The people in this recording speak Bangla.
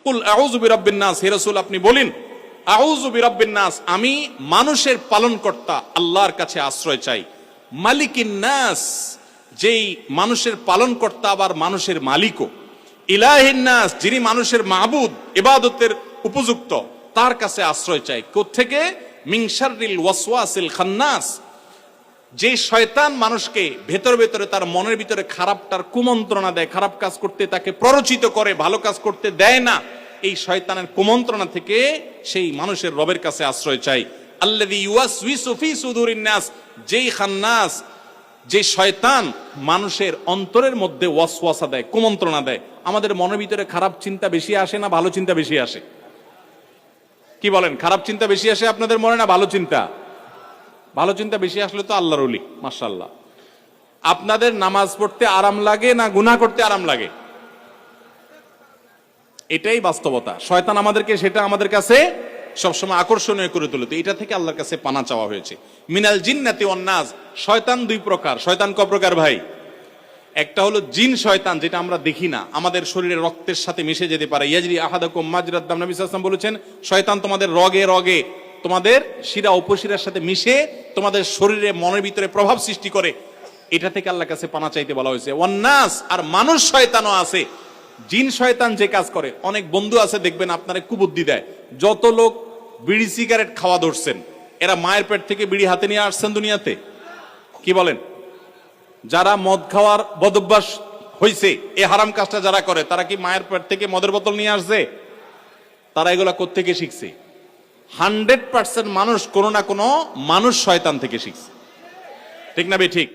কুল আউযু বিরাব্বিন নাস, হে রাসূল আপনি বলেন আউযু বিরাব্বিন নাস, আমি মানুষের পালনকর্তা আল্লাহর কাছে আশ্রয় চাই। মালিকিন নাস, যেই মানুষের পালনকর্তা আবার মানুষের মালিকও। ইলাহিন নাস, যিনি মানুষের মাবুদ, ইবাদতের উপযুক্ত, তার কাছে আশ্রয় চাই। কোত্থেকে? মিন শাররিল ওয়াসওয়াসিল খান্নাস, যে শয়তান মানুষকে ভেতরে ভেতরে তার মনের ভিতরে খারাপটার কুমন্ত্রণা দেয়, খারাপ কাজ করতে তাকে প্ররোচিত করে, ভালো কাজ করতে দেয় না, এই শয়তানের কুমন্ত্রণা থেকে সেই মানুষের রবের কাছে আশ্রয় চাই। আল্লাযী ইউওয়াসওয়িসু ফি সুদুরিন নাস, যেই খান্নাস, যে শয়তান মানুষের অন্তরের মধ্যে ওয়াসওয়াসা দেয়, কুমন্ত্রণা দেয়। আমাদের মনের ভিতরে খারাপ চিন্তা বেশি আসে না ভালো চিন্তা বেশি আসে? কি বলেন, খারাপ চিন্তা বেশি আসে আপনাদের মনে না ভালো চিন্তা? ভালো চিন্তা বেশি আসলে তো আল্লাহর ওলি, মাশাআল্লাহ। আপনাদের নামাজ পড়তে আরাম লাগে না গুনাহ করতে আরাম লাগে? এটাই বাস্তবতা। শয়তান আমাদেরকে সেটা আমাদের কাছে সবসময় আকর্ষণীয় করে তোলে। তো এটা থেকে আল্লাহর কাছে পানা চাওয়া হয়েছে। মিনাল জিন্নাতি ওয়ান নাস, শয়তান দুই প্রকার। শয়তান ক প্রকার ভাই? একটা হলো জিন শয়তান, যেটা আমরা দেখি না, আমাদের শরীরের রক্তের সাথে মিশে যেতে পারে। ইয়াজরি আহাদাকুম মাজরাদ দাম, নবী সাল্লাল্লাহু আলাইহি ওয়াসাল্লাম বলেছেন শয়তান তোমাদের রগে রগে, তোমাদের শিরা উপশিরার সাথে মিশে তোমাদের শরীরে মনের ভিতরে প্রভাব সৃষ্টি করে। এটা থেকে আল্লাহর কাছে পানা চাইতে বলা হয়েছে। ওয়ান নাস, আর মানুষ শয়তানও আছে। জিন শয়তান যে কাজ করে, অনেক বন্ধু আছে দেখবেন আপনারে কুবুদ্ধি দেয়। যত লোক বিড়ি সিগারেট খাওয়া ধরছেন, এরা মায়ের পেট থেকে বিড়ি হাতে নিয়ে আসছেন দুনিয়াতে? কি বলেন? যারা মদ খাওয়ার বদভ্যাস হয়েছে, এই হারাম কাজটা যারা করে, তারা কি মায়ের পেট থেকে মদের বোতল নিয়ে আসছে? তারা এগুলা কোত্থেকে শিখছে? 100% মানুষ কোনো না কোনো মানুষ শয়তান থেকে শিখছে। ঠিক না বে ঠিক?